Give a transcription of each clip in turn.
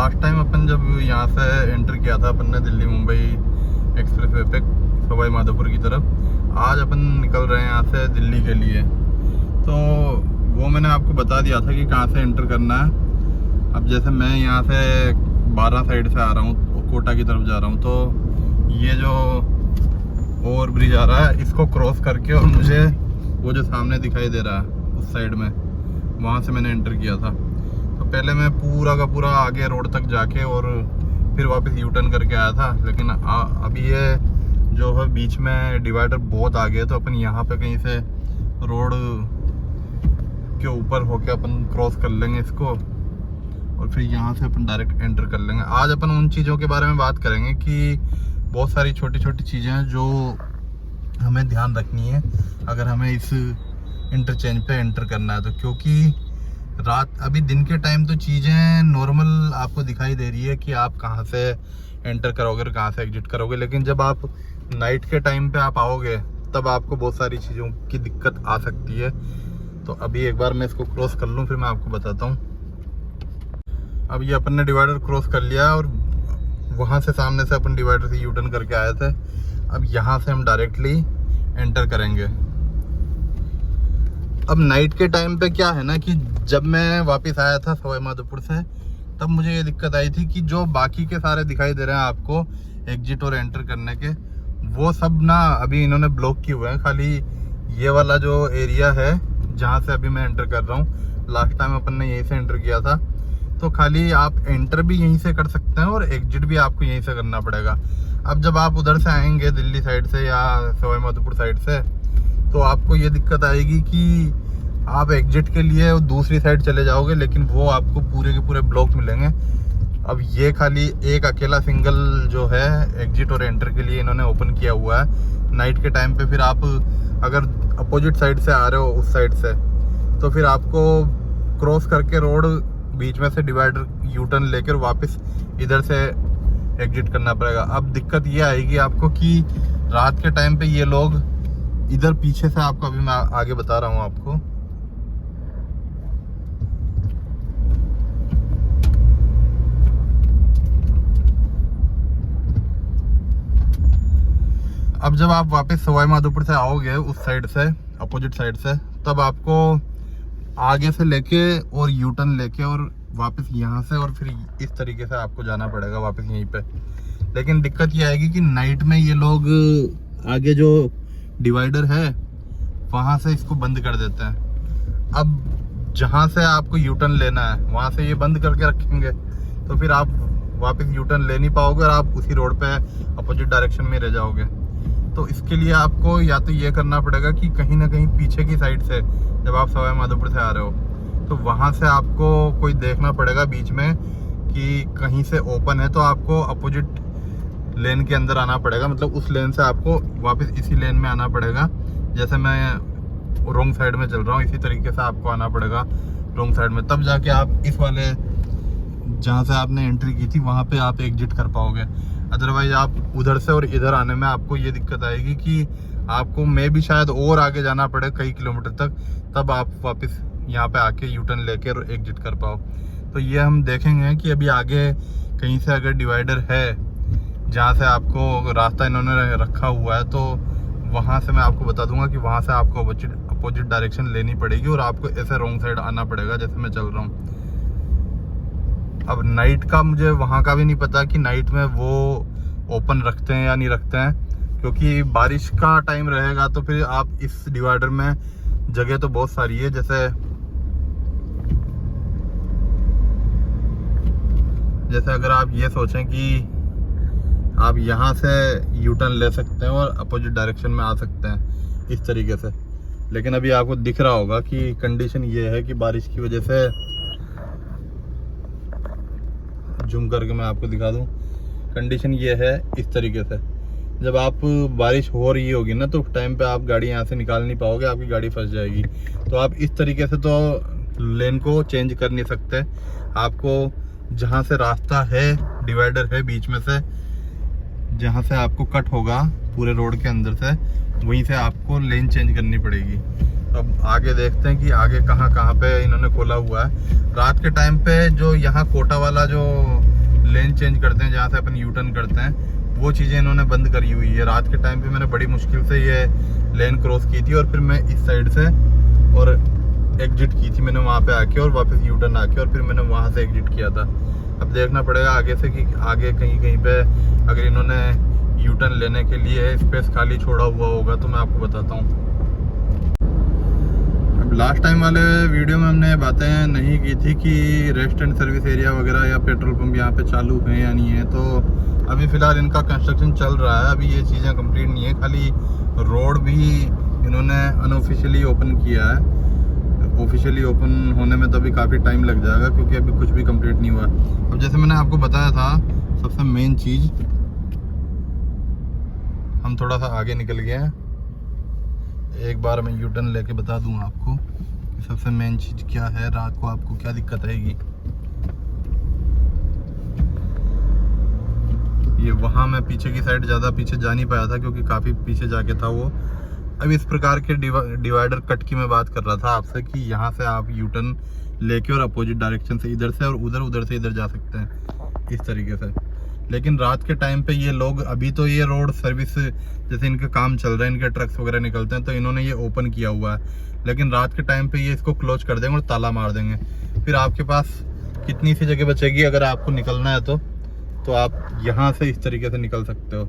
Last time अपन जब यहाँ से एंटर किया था अपन ने दिल्ली मुंबई एक्सप्रेसवे पे सवाई माधोपुर की तरफ, आज अपन निकल रहे हैं यहाँ से दिल्ली के लिए। तो वो मैंने आपको बता दिया था कि कहाँ से एंटर करना है। अब जैसे मैं यहाँ से 12 साइड से आ रहा हूँ, कोटा की तरफ जा रहा हूँ, तो ये जो ओवर ब्रिज आ रहा है इसको क्रॉस करके और मुझे वो जो सामने दिखाई दे रहा है उस साइड में, वहाँ से मैंने एंटर किया था। तो पहले मैं पूरा का पूरा आगे रोड तक जाके और फिर वापस यू टर्न करके आया था, लेकिन अभी ये जो है बीच में डिवाइडर बहुत आगे है, तो अपन यहाँ पे कहीं से रोड के ऊपर होके अपन क्रॉस कर लेंगे इसको और फिर यहाँ से अपन डायरेक्ट एंटर कर लेंगे। आज अपन उन चीज़ों के बारे में बात करेंगे कि बहुत सारी छोटी छोटी चीज़ें हैं जो हमें ध्यान रखनी है अगर हमें इस इंटरचेंज पे एंटर करना है। तो क्योंकि रात अभी दिन के टाइम तो चीज़ें नॉर्मल आपको दिखाई दे रही है कि आप कहाँ से एंटर करोगे और कहाँ से एग्जिट करोगे, लेकिन जब आप नाइट के टाइम पे आप आओगे तब आपको बहुत सारी चीज़ों की दिक्कत आ सकती है। तो अभी एक बार मैं इसको क्रॉस कर लूँ फिर मैं आपको बताता हूँ। अब ये अपन ने डिवाइडर क्रॉस कर लिया और वहाँ से सामने से अपन डिवाइडर से यू टर्न करके आए थे। अब यहाँ से हम डायरेक्टली एंटर करेंगे। अब नाइट के टाइम पे क्या है ना कि जब मैं वापस आया था सवाई माधोपुर से, तब मुझे ये दिक्कत आई थी कि जो बाकी के सारे दिखाई दे रहे हैं आपको एग्जिट और एंटर करने के, वो सब ना अभी इन्होंने ब्लॉक किए हुए हैं। खाली ये वाला जो एरिया है जहाँ से अभी मैं एंटर कर रहा हूँ, लास्ट टाइम अपन ने यहीं से एंटर किया था, तो खाली आप एंटर भी यहीं से कर सकते हैं और एग्जिट भी आपको यहीं से करना पड़ेगा। अब जब आप उधर से आएंगे दिल्ली साइड से या सवाई माधोपुर साइड से, तो आपको ये दिक्कत आएगी कि आप एग्जिट के लिए दूसरी साइड चले जाओगे, लेकिन वो आपको पूरे के पूरे ब्लॉक मिलेंगे। अब ये खाली एक अकेला सिंगल जो है एग्जिट और एंटर के लिए इन्होंने ओपन किया हुआ है नाइट के टाइम पे। फिर आप अगर अपोजिट साइड से आ रहे हो उस साइड से, तो फिर आपको क्रॉस करके रोड बीच में से डिवाइडर यू टर्न लेकर वापस इधर से एग्जिट करना पड़ेगा। अब दिक्कत ये आएगी आपको कि रात के टाइम पे ये लोग इधर पीछे से, आपको अभी मैं आगे बता रहा हूँ आपको, अब जब आप वापस सवाई माधोपुर से आओगे उस साइड से अपोजिट साइड से, तब आपको आगे से लेके और यू टर्न लेके और वापस यहाँ से और फिर इस तरीके से आपको जाना पड़ेगा वापस यहीं पे। लेकिन दिक्कत ये आएगी कि नाइट में ये लोग आगे जो डिवाइडर है वहाँ से इसको बंद कर देते हैं। अब जहाँ से आपको यू टर्न लेना है वहाँ से ये बंद करके रखेंगे, तो फिर आप वापस यू टर्न ले नहीं पाओगे और आप उसी रोड पे अपोजिट डायरेक्शन में रह जाओगे। तो इसके लिए आपको या तो ये करना पड़ेगा कि कहीं ना कहीं पीछे की साइड से, जब आप सवाई माधोपुर से आ रहे हो तो वहाँ से आपको कोई देखना पड़ेगा बीच में कि कहीं से ओपन है, तो आपको अपोजिट लेन के अंदर आना पड़ेगा। मतलब उस लेन से आपको वापस इसी लेन में आना पड़ेगा। जैसे मैं रोंग साइड में चल रहा हूँ, इसी तरीके से आपको आना पड़ेगा रोंग साइड में, तब जाके आप इस वाले जहाँ से आपने एंट्री की थी वहाँ पे आप एग्जिट कर पाओगे। अदरवाइज आप उधर से और इधर आने में आपको ये दिक्कत आएगी कि आपको मैं भी शायद और आगे जाना पड़े कई किलोमीटर तक, तब आप वापस यहाँ पे आके यू टर्न लेके और एग्जिट कर पाओ। तो ये हम देखेंगे कि अभी आगे कहीं से अगर डिवाइडर है जहाँ से आपको रास्ता इन्होंने रखा हुआ है, तो वहाँ से मैं आपको बता दूंगा कि वहाँ से आपको अपोजिट डायरेक्शन लेनी पड़ेगी और आपको ऐसे रॉन्ग साइड आना पड़ेगा जैसे मैं चल रहा हूँ। अब नाइट का मुझे वहाँ का भी नहीं पता कि नाइट में वो ओपन रखते हैं या नहीं रखते हैं, क्योंकि बारिश का टाइम रहेगा तो फिर आप इस डिवाइडर में जगह तो बहुत सारी है। जैसे अगर आप ये सोचें कि आप यहाँ से यू टर्न ले सकते हैं और अपोजिट डायरेक्शन में आ सकते हैं इस तरीके से, लेकिन अभी आपको दिख रहा होगा कि कंडीशन ये है कि बारिश की वजह से, जूम करके मैं आपको दिखा दूं, कंडीशन ये है इस तरीके से। जब आप बारिश हो रही होगी ना तो टाइम पे आप गाड़ी यहाँ से निकाल नहीं पाओगे, आपकी गाड़ी फंस जाएगी। तो आप इस तरीके से तो लेन को चेंज कर नहीं सकते। आपको जहाँ से रास्ता है, डिवाइडर है बीच में से, जहाँ से आपको कट होगा पूरे रोड के अंदर से, वहीं से आपको लेन चेंज करनी पड़ेगी। अब आगे देखते हैं कि आगे कहाँ पे इन्होंने खोला हुआ है। रात के टाइम पे जो यहाँ कोटा वाला जो लेन चेंज करते हैं, जहाँ से अपन यू टर्न करते हैं, वो चीज़ें इन्होंने बंद करी हुई है। रात के टाइम पे मैंने बड़ी मुश्किल से ये लेन क्रॉस की थी और फिर मैं इस साइड से और एग्जिट की थी मैंने वहाँ पे आके, और वापस यू टर्न आके और फिर मैंने वहाँ से एग्जिट किया था। अब देखना पड़ेगा आगे से कि आगे कहीं कहीं पे अगर इन्होंने यू टर्न लेने के लिए स्पेस खाली छोड़ा हुआ होगा तो मैं आपको बताता हूँ। अब लास्ट टाइम वाले वीडियो में हमने बातें नहीं की थी कि रेस्टोरेंट सर्विस एरिया वगैरह या पेट्रोल पंप यहाँ पे चालू है या नहीं है, तो अभी फ़िलहाल इनका कंस्ट्रक्शन चल रहा है। अभी ये चीज़ें कंप्लीट नहीं है, खाली रोड भी इन्होंने अनऑफिशियली ओपन किया है। ऑफिशियली ओपन होने में तो अभी काफ़ी टाइम लग जाएगा क्योंकि अभी कुछ भी कंप्लीट नहीं हुआ। अब जैसे मैंने आपको बताया था, सबसे मेन चीज़, हम थोड़ा सा आगे निकल गए हैं। एक बार मैं यू टर्न लेके बता दूं आपको कि सबसे मेन चीज़ क्या है, रात को आपको क्या दिक्कत आएगी। ये वहाँ मैं पीछे की साइड ज़्यादा पीछे जा नहीं पाया था क्योंकि काफ़ी पीछे जाके था वो। अब इस प्रकार के डिवाइडर कट की मैं बात कर रहा था आपसे कि यहाँ से आप यू टर्न लेके और अपोजिट डायरेक्शन से इधर से और उधर से इधर जा सकते हैं इस तरीके से। लेकिन रात के टाइम पे ये लोग, अभी तो ये रोड सर्विस जैसे इनका काम चल रहा है, इनके ट्रक्स वगैरह निकलते हैं तो इन्होंने ये ओपन किया हुआ है, लेकिन रात के टाइम पे ये इसको क्लोज कर देंगे और ताला मार देंगे। फिर आपके पास कितनी सी जगह बचेगी अगर आपको निकलना है तो आप यहाँ से इस तरीके से निकल सकते हो।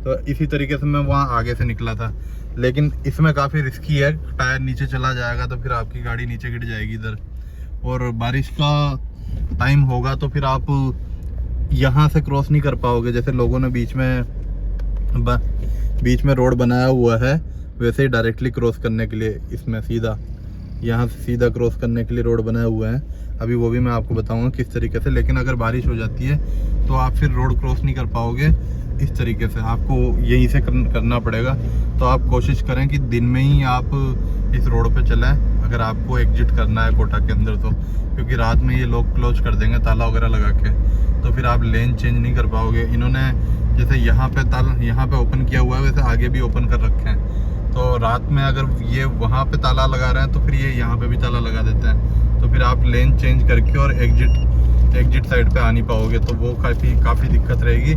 तो इसी तरीके से मैं वहाँ आगे से निकला था, लेकिन इसमें काफ़ी रिस्की है, टायर नीचे चला जाएगा तो फिर आपकी गाड़ी नीचे गिर जाएगी इधर, और बारिश का टाइम होगा तो फिर आप यहाँ से क्रॉस नहीं कर पाओगे। जैसे लोगों ने बीच में रोड बनाया हुआ है वैसे ही डायरेक्टली क्रॉस करने के लिए इसमें सीधा यहाँ से सीधा क्रॉस करने के लिए रोड बनाया हुआ है। अभी वो भी मैं आपको बताऊंगा किस तरीके से, लेकिन अगर बारिश हो जाती है तो आप फिर रोड क्रॉस नहीं कर पाओगे इस तरीके से, आपको यहीं से करना पड़ेगा। तो आप कोशिश करें कि दिन में ही आप इस रोड पे चलें अगर आपको एग्जिट करना है कोटा के अंदर तो, क्योंकि रात में ये लोग क्लोज कर देंगे ताला वगैरह लगा के, तो फिर आप लेन चेंज नहीं कर पाओगे। इन्होंने जैसे यहाँ पे ओपन किया हुआ है वैसे आगे भी ओपन कर रखे हैं, तो रात में अगर ये वहाँ पे ताला लगा रहे हैं तो फिर ये यहाँ पे भी ताला लगा देते हैं, तो फिर आप लेन चेंज करके और एग्जिट साइड पे आ नहीं पाओगे, तो वो काफ़ी दिक्कत रहेगी।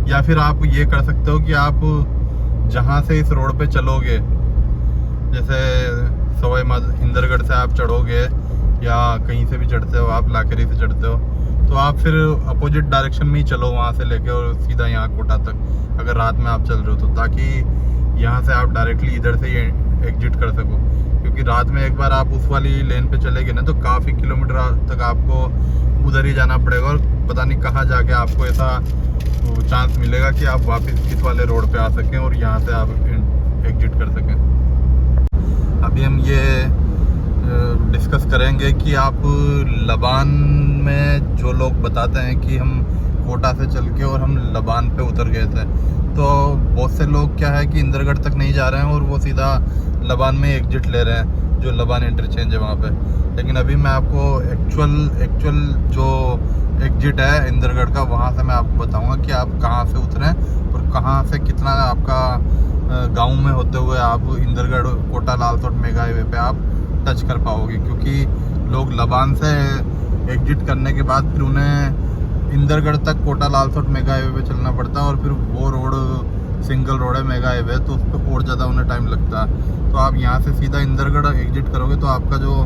या फिर आप ये कर सकते हो कि आप जहाँ से इस रोड पे चलोगे, जैसे सवाई इंदरगढ़ से आप चढ़ोगे या कहीं से भी चढ़ते हो, आप लाकेरी से चढ़ते हो, तो आप फिर अपोजिट डायरेक्शन में ही चलो वहाँ से लेके और सीधा यहाँ कोटा तक अगर रात में आप चल रहे हो तो, ताकि यहाँ से आप डायरेक्टली इधर से ही एग्जिट कर सको। क्योंकि रात में एक बार आप उस वाली लेन पे चले गए ना तो काफ़ी किलोमीटर तक आपको उधर ही जाना पड़ेगा और पता नहीं कहाँ जाके आपको ऐसा चांस मिलेगा कि आप वापस इस वाले रोड पे आ सकें और यहाँ से आप एग्जिट कर सकें। अभी हम ये डिस्कस करेंगे कि आप लबान में जो लोग बताते हैं कि हम कोटा से चल के और हम लबान पे उतर गए थे, तो बहुत से लोग क्या है कि इंदरगढ़ तक नहीं जा रहे हैं और वो सीधा लबान में एग्जिट ले रहे हैं, जो लबान इंटरचेंज है वहाँ पे। लेकिन अभी मैं आपको एक्चुअल जो एग्जिट है इंदरगढ़ का, वहाँ से मैं आपको बताऊँगा कि आप कहाँ से उतरें और कहाँ से कितना आपका गाँव में होते हुए आप इंदरगढ़ कोटा लालसोट मेगा हाईवे पे आप टच कर पाओगे। क्योंकि लोग लबान से एग्जिट करने के बाद फिर उन्हें इंदरगढ़ तक कोटा लालसोट मेगा हाईवे पे चलना पड़ता है, और फिर वो रोड सिंगल रोड है मेगा हाईवे, तो उस पर और ज़्यादा उन्हें टाइम लगता है। तो आप यहाँ से सीधा इंदरगढ़ एग्जिट करोगे तो आपका जो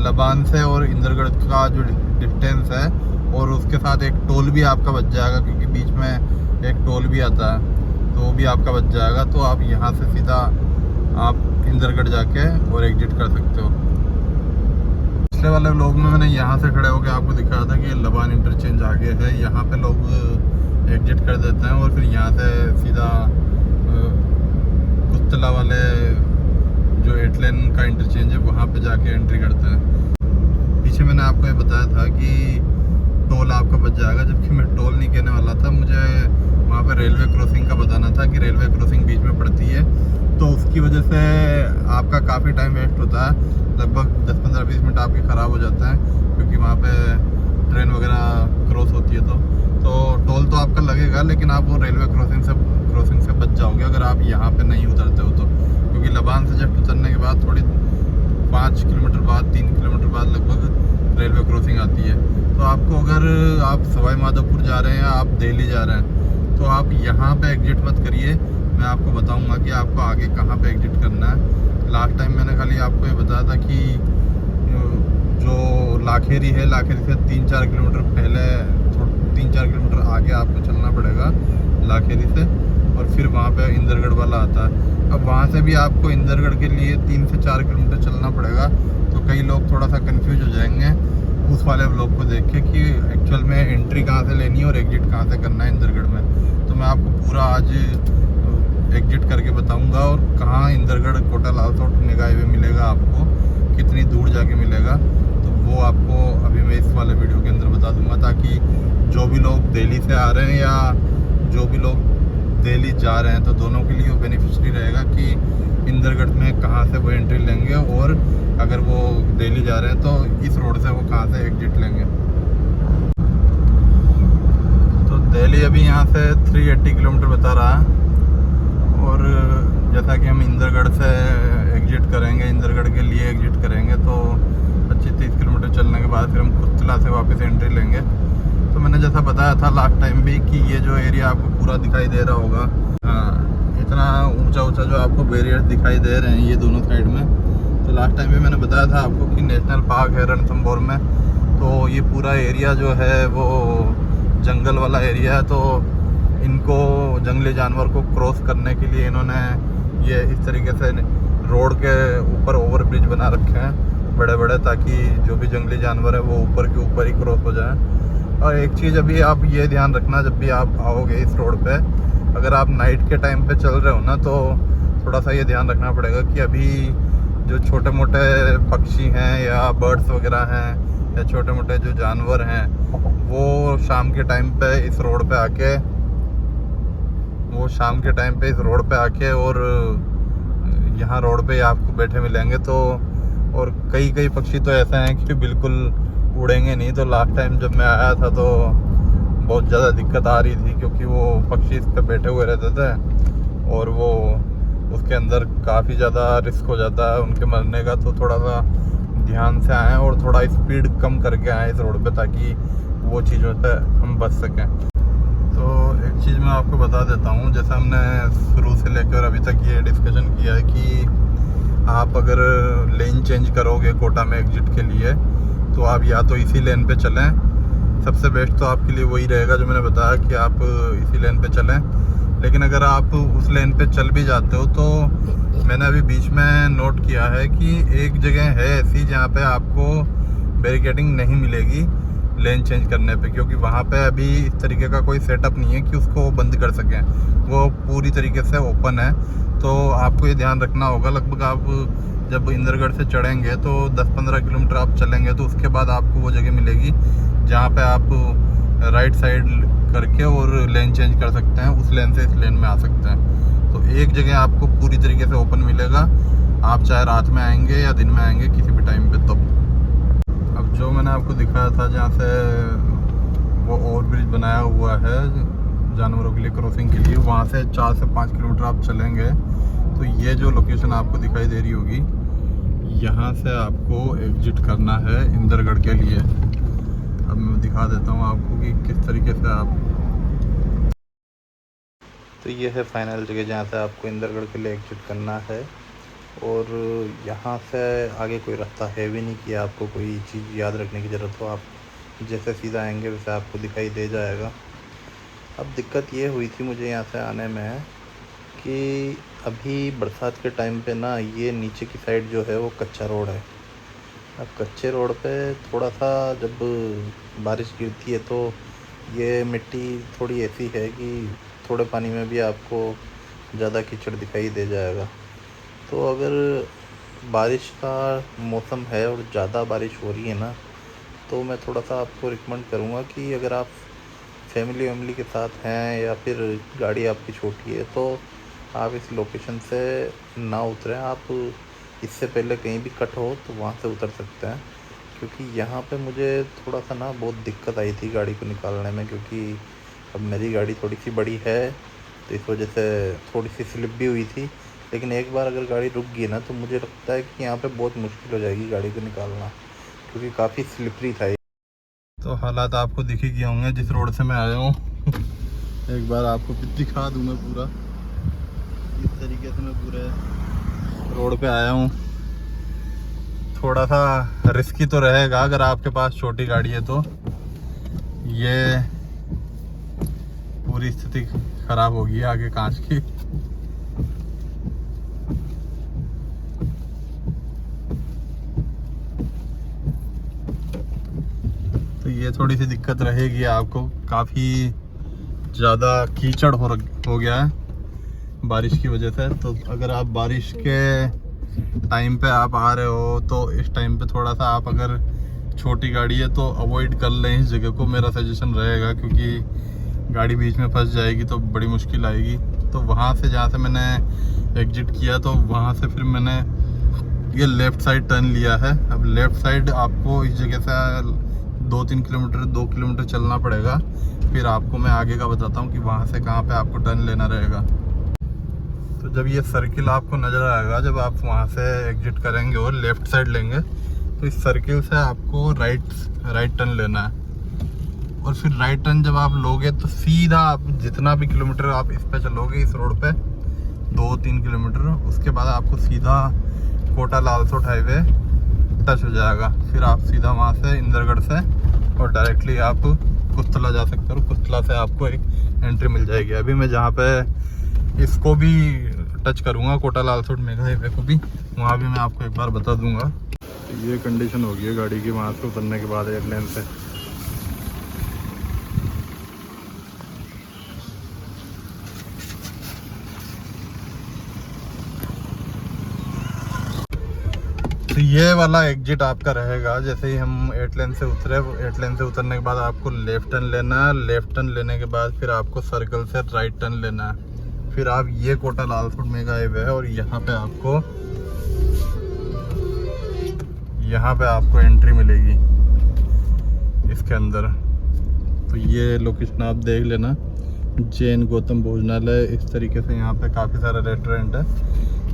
लबान से और इंदरगढ़ का जो डिस्टेंस है और उसके साथ एक टोल भी आपका बच जाएगा, क्योंकि बीच में एक टोल भी आता है, तो वो भी आपका बच जाएगा। तो आप यहाँ से सीधा आप इंदरगढ़ जाके और एग्जिट कर सकते हो। पिछले वाले व्लॉग में मैंने यहाँ से खड़े होकर आपको दिखाया था कि लबान इंटरचेंज आगे है, यहाँ पे लोग एग्जिट कर देते हैं और फिर यहाँ से सीधा कुत्तला वाले जो 8 लेन का इंटरचेंज है वहाँ पे जाके एंट्री करते हैं। पीछे मैंने आपको ये बताया था कि टोल आपका बच जाएगा, जबकि मैं टोल नहीं कहने वाला था, मुझे वहाँ पे रेलवे क्रॉसिंग का बताना था कि रेलवे क्रॉसिंग बीच में पड़ती है, तो उसकी वजह से आपका काफ़ी टाइम वेस्ट होता है, लगभग 10-15-20 मिनट आपके ख़राब हो जाते हैं, क्योंकि वहाँ पे ट्रेन वगैरह क्रॉस होती है। तो टोल तो आपका लगेगा, लेकिन आप वो रेलवे क्रॉसिंग से बच जाओगे अगर आप यहाँ पे नहीं उतरते हो तो, क्योंकि लबान से जस्ट उतरने के बाद थोड़ी 5 किलोमीटर बाद 3 किलोमीटर बाद लगभग रेलवे क्रॉसिंग आती है। तो आपको अगर आप सवाई माधोपुर जा रहे हैं, आप दिल्ली जा रहे हैं, तो आप यहाँ पे एग्जिट मत करिए। मैं आपको बताऊंगा कि आपको आगे कहाँ पे एग्जिट करना है। लास्ट टाइम मैंने खाली आपको ये बताया था कि जो लाखेरी है, लाखेरी से 3-4 किलोमीटर पहले, 3-4 किलोमीटर आगे आपको चलना पड़ेगा लाखेरी से, और फिर वहाँ पे इंदरगढ़ वाला आता है। अब वहाँ से भी आपको इंदरगढ़ के लिए 3 से 4 किलोमीटर चलना पड़ेगा। तो कई लोग थोड़ा सा कंफ्यूज हो जाएंगे उस वाले ब्लॉग को देख के कि एक्चुअल में एंट्री कहाँ से लेनी है और एग्जिट कहाँ से करना है इंदरगढ़ में। तो मैं आपको पूरा आज एग्जिट करके बताऊंगा, और कहाँ इंदरगढ़ कोटा लालसोट निगाह हाईवे मिलेगा आपको, कितनी दूर जाके मिलेगा, तो वो आपको अभी मैं इस वाले वीडियो के अंदर बता दूंगा, ताकि जो भी लोग दिल्ली से आ रहे हैं या जो भी लोग दिल्ली जा रहे हैं, तो दोनों के लिए वो बेनिफिशियरी रहेगा कि इंदरगढ़ में कहाँ से वो एंट्री लेंगे, और अगर वो दिल्ली जा रहे हैं तो इस रोड से वो कहाँ से एग्जिट लेंगे। तो दिल्ली अभी यहाँ से 380 किलोमीटर बता रहा है, और जैसा कि हम इंदरगढ़ से एग्जिट करेंगे, इंदरगढ़ के लिए एग्जिट करेंगे, तो 25-30 किलोमीटर चलने के बाद फिर हम कुतला से वापस एंट्री लेंगे। तो मैंने जैसा बताया था लास्ट टाइम भी कि ये जो एरिया आपको पूरा दिखाई दे रहा होगा, हाँ, इतना ऊंचा ऊंचा जो आपको बैरियर्स दिखाई दे रहे हैं ये दोनों साइड में, तो लास्ट टाइम भी मैंने बताया था आपको कि नेशनल पार्क है रणथंभौर में। तो ये पूरा एरिया जो है वो जंगल वाला एरिया है, तो इनको जंगली जानवर को क्रॉस करने के लिए इन्होंने ये इस तरीके से रोड के ऊपर ओवर ब्रिज बना रखे हैं बड़े बड़े, ताकि जो भी जंगली जानवर है वो ऊपर के ऊपर ही क्रॉस हो जाए। और एक चीज़ अभी आप ये ध्यान रखना, जब भी आप आओगे इस रोड पे, अगर आप नाइट के टाइम पे चल रहे हो ना, तो थोड़ा सा ये ध्यान रखना पड़ेगा कि अभी जो छोटे मोटे पक्षी हैं या बर्ड्स वगैरह हैं या छोटे मोटे जो जानवर हैं, वो शाम के टाइम पे इस रोड पे आके और यहाँ रोड पे आपको बैठे मिलेंगे। तो और कई पक्षी तो ऐसे हैं कि बिल्कुल उड़ेंगे नहीं। तो लास्ट टाइम जब मैं आया था तो बहुत ज़्यादा दिक्कत आ रही थी, क्योंकि वो पक्षी इस पे बैठे हुए रहते थे और वो उसके अंदर काफ़ी ज़्यादा रिस्क हो जाता है उनके मरने का। तो थोड़ा सा ध्यान से आएँ और थोड़ा स्पीड कम करके आएँ इस रोड पे, ताकि वो चीज़ों से हम बच सकें। तो एक चीज़ मैं आपको बता देता हूँ, जैसे हमने शुरू से लेकर अभी तक ये डिस्कशन किया है कि आप अगर लेन चेंज करोगे कोटा में एग्जिट के लिए, तो आप या तो इसी लेन पे चलें, सबसे बेस्ट तो आपके लिए वही रहेगा जो मैंने बताया कि आप इसी लेन पे चलें। लेकिन अगर आप उस लेन पे चल भी जाते हो, तो मैंने अभी बीच में नोट किया है कि एक जगह है ऐसी जहाँ पे आपको बैरिकेडिंग नहीं मिलेगी लेन चेंज करने पे, क्योंकि वहाँ पे अभी इस तरीके का कोई सेटअप नहीं है कि उसको बंद कर सकें, वो पूरी तरीके से ओपन है। तो आपको ये ध्यान रखना होगा, लगभग आप जब इंदरगढ़ से चढ़ेंगे तो 10-15 किलोमीटर आप चलेंगे, तो उसके बाद आपको वो जगह मिलेगी जहाँ पे आप राइट साइड करके और लेन चेंज कर सकते हैं, उस लेन से इस लेन में आ सकते हैं। तो एक जगह आपको पूरी तरीके से ओपन मिलेगा, आप चाहे रात में आएंगे या दिन में आएंगे किसी भी टाइम पे। तब अब जो मैंने आपको दिखाया था जहाँ से वो ओवर ब्रिज बनाया हुआ है जानवरों के लिए क्रॉसिंग के लिए, वहाँ से 4 से 5 किलोमीटर आप चलेंगे तो ये जो लोकेशन आपको दिखाई दे रही होगी, यहाँ से आपको एग्जिट करना है इंदरगढ़ के लिए। अब मैं दिखा देता हूँ आपको कि किस तरीके से आप, तो ये है फाइनल जगह जहाँ से आपको इंदरगढ़ के लिए एग्जिट करना है। और यहाँ से आगे कोई रास्ता है भी नहीं कि आपको कोई चीज़ याद रखने की ज़रूरत हो, आप जैसे सीधा आएंगे वैसे आपको दिखाई दे जाएगा। अब दिक्कत ये हुई थी मुझे यहाँ से आने में कि अभी बरसात के टाइम पे ना ये नीचे की साइड जो है वो कच्चा रोड है। अब कच्चे रोड पे थोड़ा सा जब बारिश गिरती है तो ये मिट्टी थोड़ी ऐसी है कि थोड़े पानी में भी आपको ज़्यादा कीचड़ दिखाई दे जाएगा। तो अगर बारिश का मौसम है और ज़्यादा बारिश हो रही है ना, तो मैं थोड़ा सा आपको रिकमेंड करूँगा कि अगर आप फैमिली के साथ हैं या फिर गाड़ी आपकी छोटी है, तो आप इस लोकेशन से ना उतरें। आप इससे पहले कहीं भी कट हो तो वहाँ से उतर सकते हैं, क्योंकि यहाँ पे मुझे थोड़ा सा ना बहुत दिक्कत आई थी गाड़ी को निकालने में, क्योंकि अब मेरी गाड़ी थोड़ी सी बड़ी है तो इस वजह से थोड़ी सी स्लिप भी हुई थी। लेकिन एक बार अगर गाड़ी रुक गई ना, तो मुझे लगता है कि यहाँ पे बहुत मुश्किल हो जाएगी गाड़ी को निकालना, क्योंकि काफ़ी स्लिपरी था। तो हालात आपको दिख ही गए होंगे जिस रोड से मैं आया हूँ। एक बार आपको दिखा दूँ मैं पूरा, इस तरीके से मैं पूरे रोड पे आया हूँ। थोड़ा सा रिस्की तो रहेगा अगर आपके पास छोटी गाड़ी है तो। ये पूरी स्थिति खराब होगी आगे कांच की। तो ये थोड़ी सी दिक्कत रहेगी आपको, काफ़ी ज़्यादा कीचड़ हो गया है बारिश की वजह से। तो अगर आप बारिश के टाइम पे आप आ रहे हो तो इस टाइम पे थोड़ा सा आप अगर छोटी गाड़ी है तो अवॉइड कर लें इस जगह को, मेरा सजेशन रहेगा, क्योंकि गाड़ी बीच में फंस जाएगी तो बड़ी मुश्किल आएगी। तो वहाँ से जहाँ से मैंने एग्जिट किया तो वहाँ से फिर मैंने ये लेफ़्ट साइड टर्न लिया है। अब लेफ़्ट साइड आपको इस जगह से 2-3 किलोमीटर 2 किलोमीटर चलना पड़ेगा। फिर आपको मैं आगे का बताता हूँ कि वहाँ से कहाँ पे आपको टर्न लेना रहेगा। तो जब ये सर्किल आपको नज़र आएगा, जब आप वहाँ से एग्जिट करेंगे और लेफ़्ट साइड लेंगे तो इस सर्किल से आपको राइट टर्न लेना है। और फिर राइट टर्न जब आप लोगे तो सीधा आप जितना भी किलोमीटर आप इस पे चलोगे इस रोड पे 2-3 किलोमीटर, उसके बाद आपको सीधा कोटा लालसोट हाईवे टच हो जाएगा। फिर आप सीधा वहाँ से इंदरगढ़ से और डायरेक्टली आप कुस्तला जा सकते हो। कुस्तला से आपको एक एंट्री मिल जाएगी। अभी मैं जहाँ पे इसको भी टच करूँगा कोटा लालसोट मेगा हाईवे को भी, वहाँ भी मैं आपको एक बार बता दूँगा। ये कंडीशन होगी है गाड़ी की वहाँ से उतरने के बाद एयरलाइन से। तो ये वाला एग्जिट आपका रहेगा। जैसे ही हम एयरलाइन से उतरे, एयरलाइन से उतरने के बाद आपको लेफ्ट टर्न लेना है। लेफ्ट टर्न लेने के बाद फिर आपको सर्कल से राइट टर्न लेना है। फिर आप ये कोटा लालसोट मेगा हाईवे है और यहाँ पे आपको एंट्री मिलेगी इसके अंदर। तो ये लोकेशन आप देख लेना, जैन गौतम भोजनालय। इस तरीके से यहाँ पे काफ़ी सारे रेस्टोरेंट है।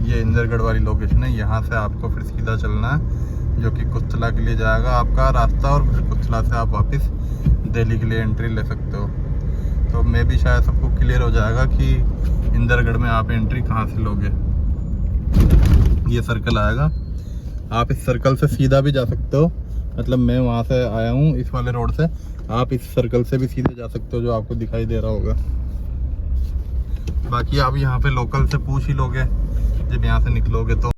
ये इंदरगढ़ वाली लोकेशन है। यहाँ से आपको फिर सीधा चलना है जो कि कुस्तला के लिए जाएगा आपका रास्ता, और फिर कुस्तला से आप वापस दिल्ली के लिए एंट्री ले सकते हो। तो मैं भी शायद सबको क्लियर हो जाएगा कि इंदरगढ़ में आप एंट्री कहाँ से लोगे। ये सर्कल आएगा, आप इस सर्कल से सीधा भी जा सकते हो। मतलब मैं वहाँ से आया हूँ इस वाले रोड से, आप इस सर्कल से भी सीधे जा सकते हो जो आपको दिखाई दे रहा होगा। बाकी आप यहाँ पे लोकल से पूछ ही लोगे जब यहाँ से निकलोगे तो।